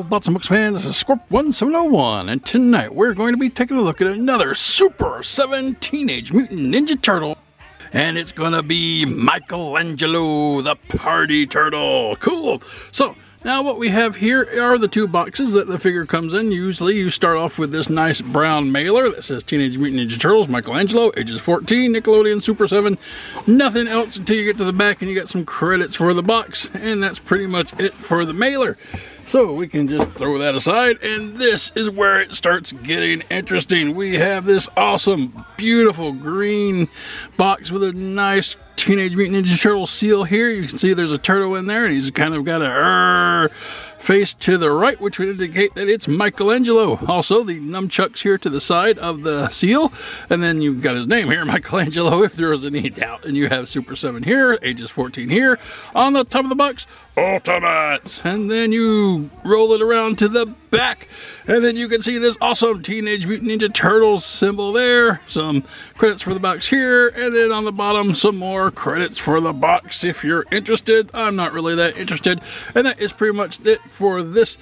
up, Bots and Books fans? This is Scorp1701, and tonight we're going to be taking a look at another Super 7 Teenage Mutant Ninja Turtle. And it's going to be Michelangelo, the Party Turtle. Cool. So, now what we have here are the two boxes that the figure comes in. Usually you start off with this nice brown mailer that says Teenage Mutant Ninja Turtles, Michelangelo, ages 14, Nickelodeon, Super 7. Nothing else until you get to the back and you got some credits for the box. And that's pretty much it for the mailer. So we can just throw that aside, and this is where it starts getting interesting. We have this awesome, beautiful green box with a nice Teenage Mutant Ninja Turtle seal here. You can see there's a turtle in there, and he's kind of got a face to the right, which would indicate that it's Michelangelo. Also, the nunchucks here to the side of the seal, and then you've got his name here, Michelangelo, if there was any doubt. And you have Super 7 here, ages 14 here. On the top of the box, Ultimates. And then you roll it around to the back, and then you can see this awesome Teenage Mutant Ninja Turtles symbol there. Some credits for the box here, and then on the bottom, some more credits for the box if you're interested. I'm not really that interested. And that is pretty much it for this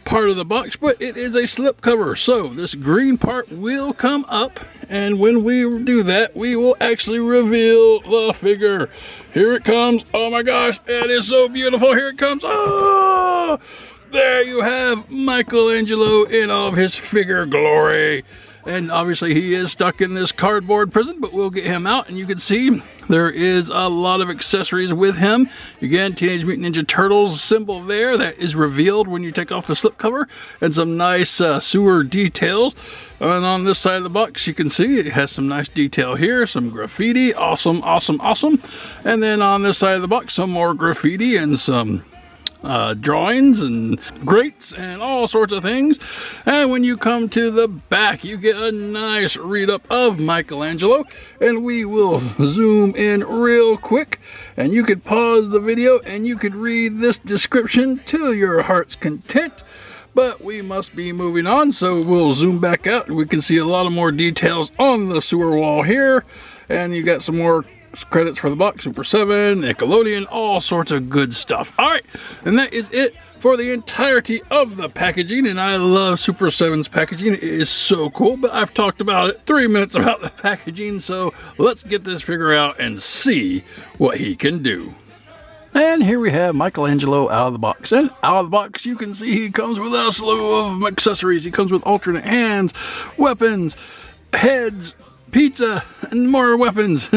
part of the box, but it is a slip cover, so this green part will come up, and when we do that, we will actually reveal the figure. Here it comes. Oh my gosh, it is so beautiful. Here it comes. Oh, there you have Michelangelo in all of his figure glory. And obviously he is stuck in this cardboard prison, but we'll get him out, and you can see there is a lot of accessories with him. Again, Teenage Mutant Ninja Turtles symbol there that is revealed when you take off the slipcover, and some nice sewer details. And on this side of the box, you can see it has some nice detail here, some graffiti. Awesome, awesome, awesome. And then on this side of the box, some more graffiti and some drawings and grates and all sorts of things. And when you come to the back, you get a nice read up of Michelangelo, and we will zoom in real quick, and you could pause the video and you could read this description to your heart's content. But we must be moving on, so we'll zoom back out and we can see a lot of more details on the sewer wall here. And you got some more credits for the box, Super 7, Nickelodeon, all sorts of good stuff. Alright, and that is it for the entirety of the packaging, and I love Super 7's packaging. It is so cool, but I've talked about it 3 minutes about the packaging, so let's get this figure out and see what he can do. And here we have Michelangelo out of the box. And out of the box, you can see he comes with a slew of accessories. He comes with alternate hands, weapons, heads, pizza, and more weapons.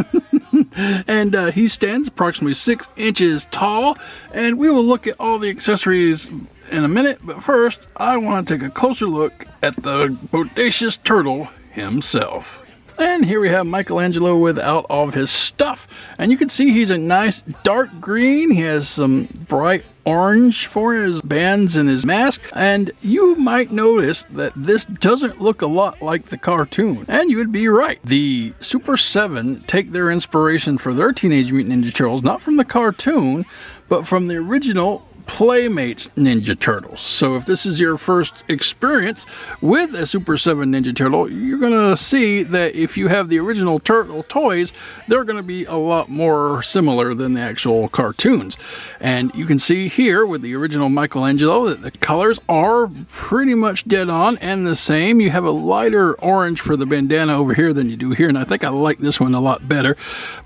And he stands approximately 6 inches tall, and we will look at all the accessories in a minute, but first I want to take a closer look at the bodacious turtle himself. And here we have Michelangelo without all of his stuff, and you can see he's a nice dark green. He has some bright orange for his bands and his mask, and you might notice that this doesn't look a lot like the cartoon, and you would be right. The Super 7 take their inspiration for their Teenage Mutant Ninja Turtles not from the cartoon, but from the original Playmates Ninja Turtles. So if this is your first experience with a Super 7 Ninja Turtle, you're gonna see that if you have the original turtle toys, they're gonna be a lot more similar than the actual cartoons. And you can see here with the original Michelangelo that the colors are pretty much dead on and the same. You have a lighter orange for the bandana over here than you do here, and I think I like this one a lot better.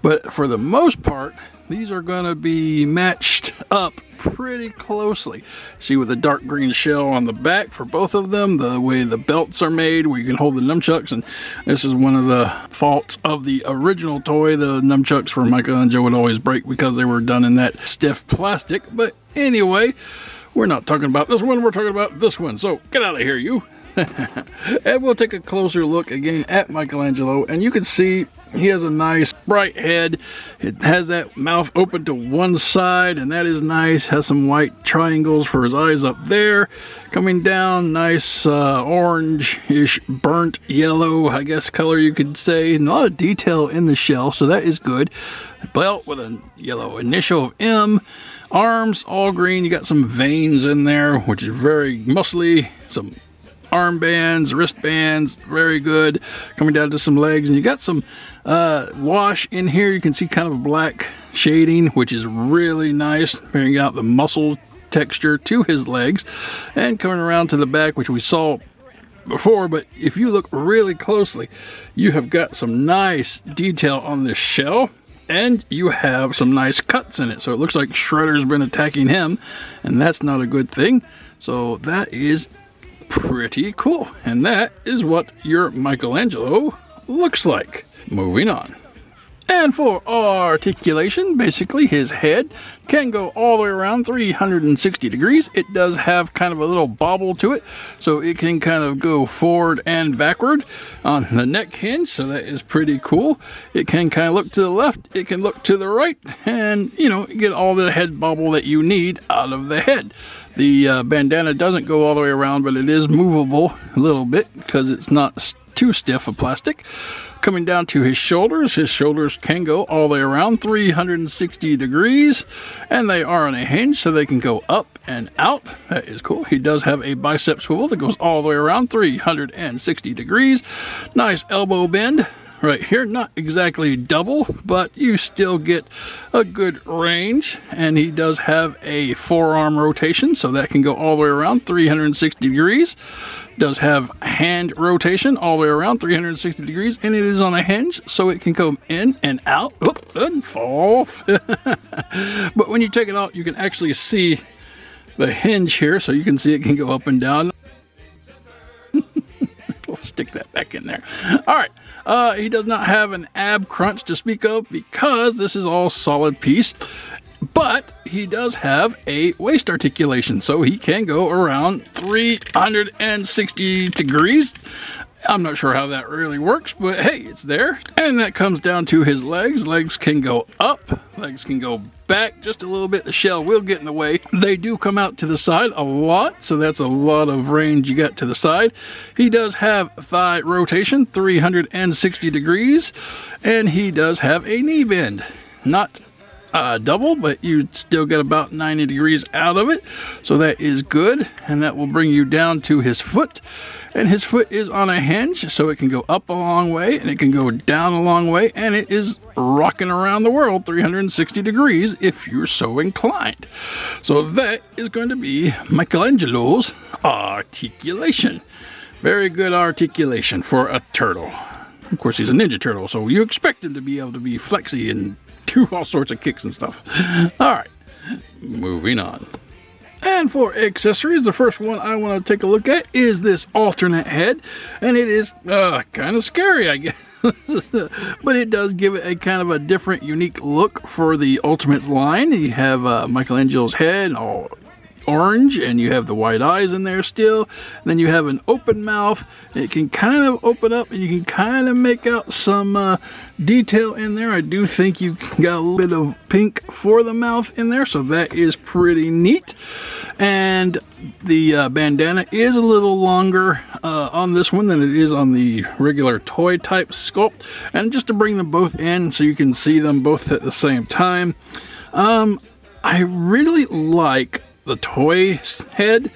But for the most part, these are going to be matched up pretty closely. See, with the dark green shell on the back for both of them, the way the belts are made where you can hold the nunchucks, and this is one of the faults of the original toy. The nunchucks for Michelangelo would always break because they were done in that stiff plastic. But anyway, we're not talking about this one, we're talking about this one. So get out of here, you. And we'll take a closer look again at Michelangelo, and you can see he has a nice bright head. It has that mouth open to one side, and that is nice. Has some white triangles for his eyes up there. Coming down, nice orange-ish burnt yellow, I guess, color you could say. And a lot of detail in the shell, so that is good. Belt with a yellow initial of M. Arms all green. You got some veins in there, which is very muscly. Some armbands, wristbands, very good. Coming down to some legs, and you got some wash in here. You can see kind of a black shading, which is really nice, bringing out the muscle texture to his legs, and coming around to the back, which we saw before, but if you look really closely, you have got some nice detail on this shell, and you have some nice cuts in it. So it looks like Shredder's been attacking him, and that's not a good thing. So that is pretty cool, and that is what your Michelangelo looks like. Moving on. And for articulation, basically his head can go all the way around 360 degrees. It does have kind of a little bobble to it, so it can kind of go forward and backward on the neck hinge, so that is pretty cool. It can kind of look to the left, it can look to the right, and you know, get all the head bobble that you need out of the head. The bandana doesn't go all the way around, but it is movable a little bit because it's not too stiff of plastic. Coming down to his shoulders can go all the way around 360 degrees, and they are on a hinge, so they can go up and out. That is cool. He does have a bicep swivel that goes all the way around 360 degrees. Nice elbow bend right here, not exactly double, but you still get a good range. And he does have a forearm rotation, so that can go all the way around 360 degrees. Does have hand rotation all the way around 360 degrees, and it is on a hinge, so it can come in and out. Oop, and fall off. But when you take it out, you can actually see the hinge here, so you can see it can go up and down. We'll stick that back in there. All right. He does not have an ab crunch to speak of because this is all solid piece. But he does have a waist articulation, so he can go around 360 degrees. I'm not sure how that really works, but hey, it's there. And that comes down to his legs. Legs can go up, legs can go back just a little bit. The shell will get in the way. They do come out to the side a lot, so that's a lot of range you got to the side. He does have thigh rotation, 360 degrees, and he does have a knee bend. Not double, but you still get about 90 degrees out of it, so that is good. And that will bring you down to his foot, and his foot is on a hinge, so it can go up a long way and it can go down a long way, and it is rocking around the world 360 degrees if you're so inclined. So that is going to be Michelangelo's articulation. Very good articulation for a turtle. Of course, he's a Ninja Turtle, so you expect him to be able to be flexy and do all sorts of kicks and stuff. All right, moving on. And for accessories, the first one I want to take a look at is this alternate head, and it is kind of scary, I guess. But it does give it a kind of a different, unique look for the Ultimates line. You have Michelangelo's head all orange, and you have the white eyes in there still. And then you have an open mouth. It can kind of open up, and you can kind of make out some detail in there. I do think you got a little bit of pink for the mouth in there, so that is pretty neat. And the bandana is a little longer on this one than it is on the regular toy type sculpt. And just to bring them both in so you can see them both at the same time, I really like the toy head,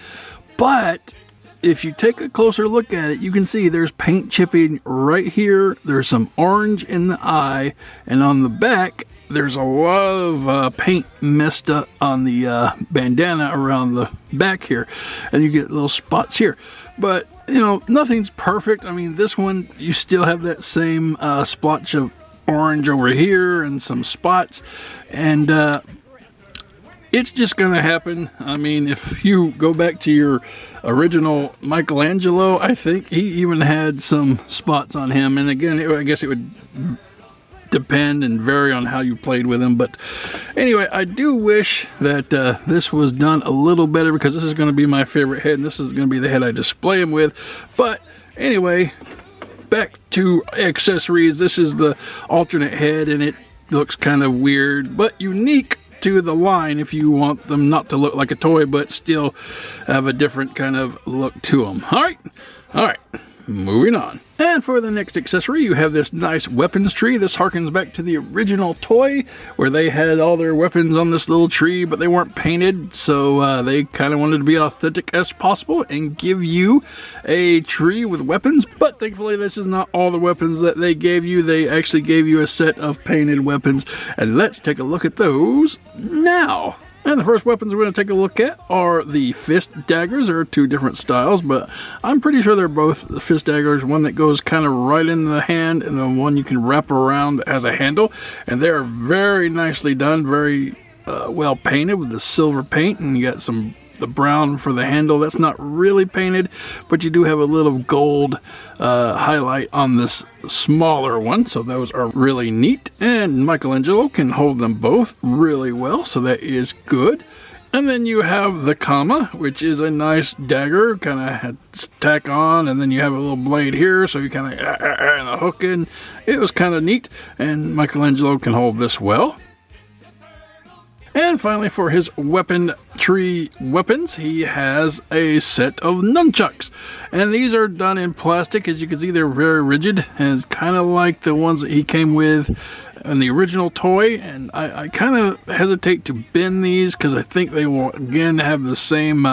but if you take a closer look at it, you can see there's paint chipping right here. There's some orange in the eye, and on the back there's a lot of paint messed up on the bandana around the back here, and you get little spots here. But you know, nothing's perfect. I mean, this one you still have that same splotch of orange over here and some spots, and it's just going to happen. I mean, if you go back to your original Michelangelo, I think he even had some spots on him. And again, I guess it would depend and vary on how you played with him. But anyway, I do wish that this was done a little better, because this is going to be my favorite head, and this is going to be the head I display him with. But anyway, back to accessories. This is the alternate head, and it looks kind of weird, but unique to the line if you want them not to look like a toy but still have a different kind of look to them. All right, moving on. And for the next accessory, you have this nice weapons tree. This harkens back to the original toy where they had all their weapons on this little tree, but they weren't painted, so they kind of wanted to be authentic as possible and give you a tree with weapons. But thankfully, this is not all the weapons that they gave you. They actually gave you a set of painted weapons, and let's take a look at those now. And the first weapons we're going to take a look at are the fist daggers. There are two different styles, but I'm pretty sure they're both the fist daggers. One that goes kind of right in the hand, and then one you can wrap around as a handle. And they're very nicely done, very well painted with the silver paint, and you got the brown for the handle. That's not really painted, but you do have a little gold highlight on this smaller one, so those are really neat. And Michelangelo can hold them both really well, so that is good. And then you have the comma, which is a nice dagger, kind of tack on, and then you have a little blade here, so you kind of and a hook in. It was kind of neat, and Michelangelo can hold this well. And finally, for his weapon tree weapons, he has a set of nunchucks. And these are done in plastic. As you can see, they're very rigid, and it's kind of like the ones that he came with in the original toy. And I kind of hesitate to bend these because I think they will, again, have the same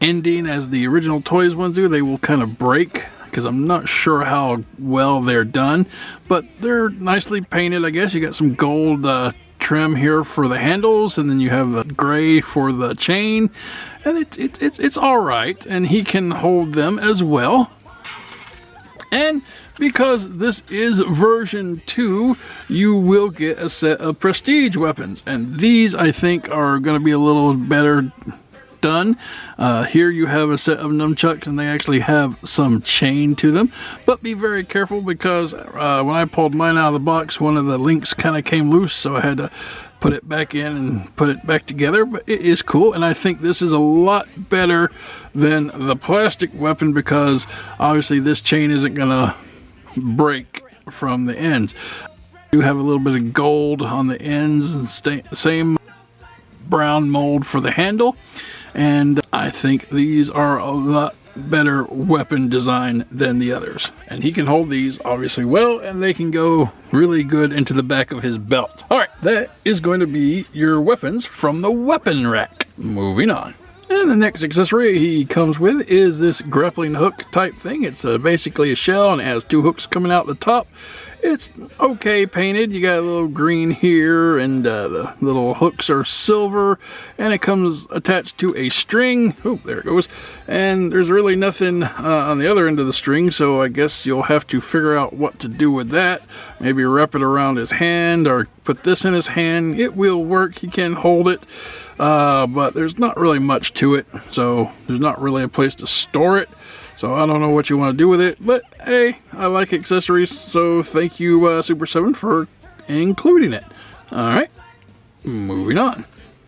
ending as the original toys ones do. They will kind of break, because I'm not sure how well they're done. But they're nicely painted, I guess. You got some gold trim here for the handles, and then you have the gray for the chain, and it's all right, and he can hold them as well. And because this is version 2, you will get a set of prestige weapons, and these I think are going to be a little better done. Here you have a set of nunchucks, and they actually have some chain to them, but be very careful, because when I pulled mine out of the box, one of the links kind of came loose, so I had to put it back in and put it back together. But it is cool, and I think this is a lot better than the plastic weapon, because obviously this chain isn't gonna break from the ends. You have a little bit of gold on the ends, and same brown mold for the handle. And I think these are a lot better weapon design than the others. And he can hold these obviously well, and they can go really good into the back of his belt. Alright, that is going to be your weapons from the weapon rack. Moving on. And the next accessory he comes with is this grappling hook type thing. It's basically a shell, and it has two hooks coming out the top. It's okay painted. You got a little green here, and the little hooks are silver, and it comes attached to a string. Oh, there it goes. And there's really nothing on the other end of the string, so I guess you'll have to figure out what to do with that. Maybe wrap it around his hand, or put this in his hand. It will work. He can hold it, but there's not really much to it, so there's not really a place to store it. So I don't know what you want to do with it, but hey, I like accessories, so thank you, Super 7, for including it. Alright, moving on.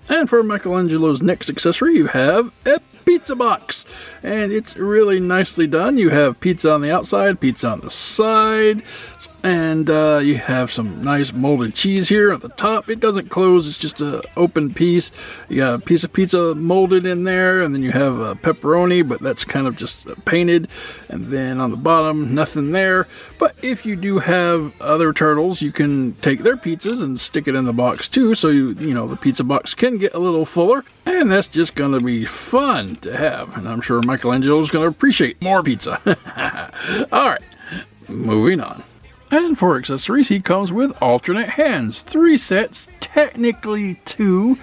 And for Michelangelo's next accessory, you have a pizza box. And it's really nicely done. You have pizza on the outside, pizza on the side, and you have some nice molded cheese here at the top. It doesn't close, it's just an open piece. You got a piece of pizza molded in there, and then you have pepperoni, but that's kind of just painted. And then on the bottom, nothing there. But if you do have other turtles, you can take their pizzas and stick it in the box too, so you know, the pizza box can get a little fuller, and that's just going to be fun to have. And I'm sure Michelangelo's going to appreciate more pizza. Alright, moving on. And for accessories, he comes with alternate hands. 3 sets, technically 2,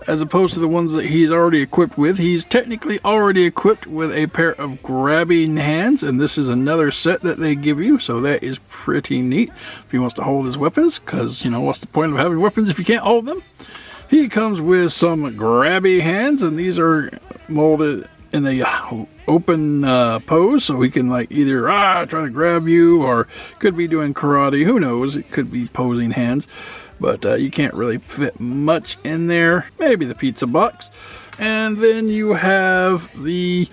as opposed to the ones that he's already equipped with. He's technically already equipped with a pair of grabbing hands, and this is another set that they give you, so that is pretty neat if he wants to hold his weapons, because, you know, what's the point of having weapons if you can't hold them? He comes with some grabby hands, and these are molded in a open pose, so he can like either try to grab you, or could be doing karate, who knows, it could be posing hands, but you can't really fit much in there. Maybe the pizza box. And then you have the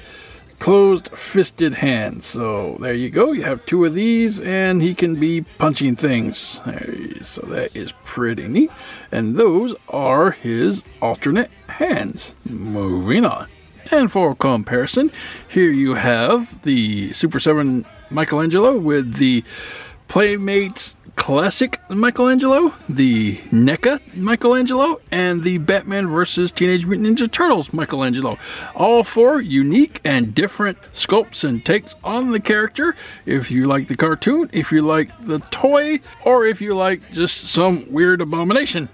closed fisted hands, so there you go, you have 2 of these, and he can be punching things. So that is pretty neat, and those are his alternate hands. Moving on. And for comparison, here you have the Super 7 Michelangelo with the Playmates Classic Michelangelo, the NECA Michelangelo, and the Batman vs. Teenage Mutant Ninja Turtles Michelangelo. All 4 unique and different sculpts and takes on the character. If you like the cartoon, if you like the toy, or if you like just some weird abomination.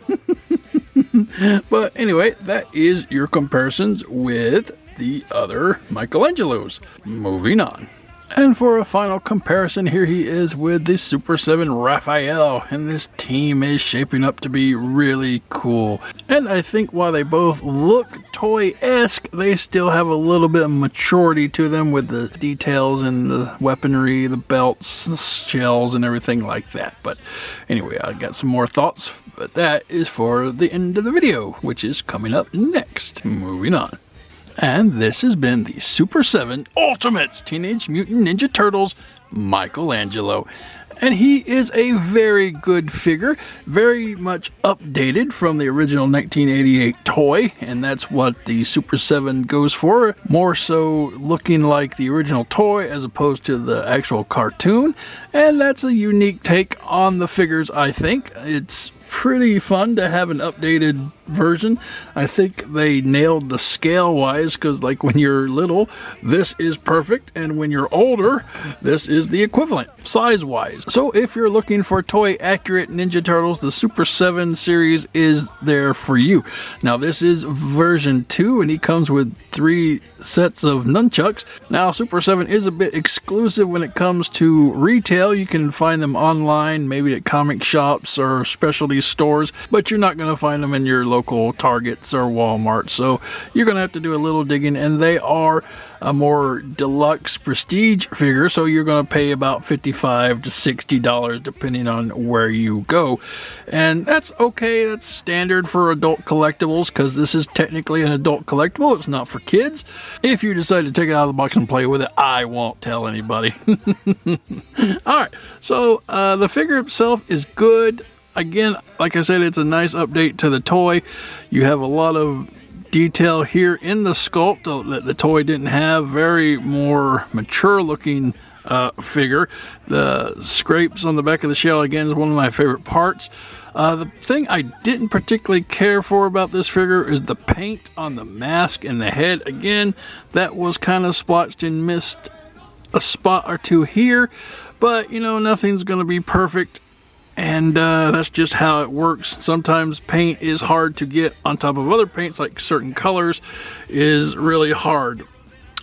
But anyway, that is your comparisons with the other Michelangelos. Moving on. And for a final comparison, here he is with the Super 7 Raphael, and this team is shaping up to be really cool. And I think while they both look toy-esque, they still have a little bit of maturity to them with the details and the weaponry, the belts, the shells, and everything like that. But anyway, I got some more thoughts, but that is for the end of the video, which is coming up next. Moving on. And this has been the Super 7 Ultimates Teenage Mutant Ninja Turtles Michelangelo. And he is a very good figure, very much updated from the original 1988 toy, and that's what the Super 7 goes for. More so looking like the original toy as opposed to the actual cartoon, and that's a unique take on the figures, I think. It's pretty fun to have an updated version. I think they nailed the scale wise, because like when you're little, this is perfect, and when you're older, this is the equivalent size wise. So if you're looking for toy accurate Ninja Turtles, the Super 7 series is there for you. Now this is version 2, and he comes with 3 sets of nunchucks. Now Super 7 is a bit exclusive when it comes to retail. You can find them online, maybe at comic shops or specialty stores, but you're not going to find them in your local Targets or Walmart, so you're going to have to do a little digging, and they are a more deluxe prestige figure, so you're going to pay about $55 to $60 depending on where you go, and that's okay. That's standard for adult collectibles, because this is technically an adult collectible. It's not for kids. If you decide to take it out of the box and play with it, I won't tell anybody. Alright, so the figure itself is good. Again, like I said, it's a nice update to the toy. You have a lot of detail here in the sculpt that the toy didn't have. Very more mature looking figure. The scrapes on the back of the shell, again, is one of my favorite parts. The thing I didn't particularly care for about this figure is the paint on the mask and the head. Again, that was kind of splotched and missed a spot or two here, but you know, nothing's going to be perfect. And that's just how it works. Sometimes paint is hard to get on top of other paints, like certain colors is really hard.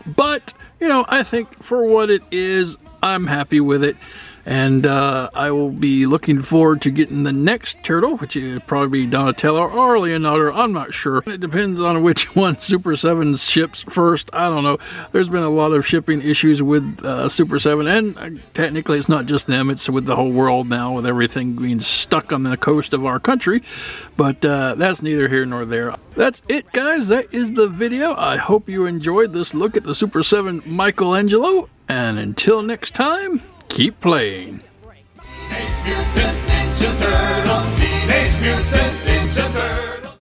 But, you know, I think for what it is, I'm happy with it. And I will be looking forward to getting the next turtle, which is probably Donatello or Leonardo. I'm not sure. It depends on which one Super 7 ships first. I don't know. There's been a lot of shipping issues with Super 7, and technically it's not just them. It's with the whole world now, with everything being stuck on the coast of our country. But that's neither here nor there. That's it, guys. That is the video. I hope you enjoyed this look at the Super 7 Michelangelo. And until next time, keep playing. Teenage Mutant Ninja Turtles.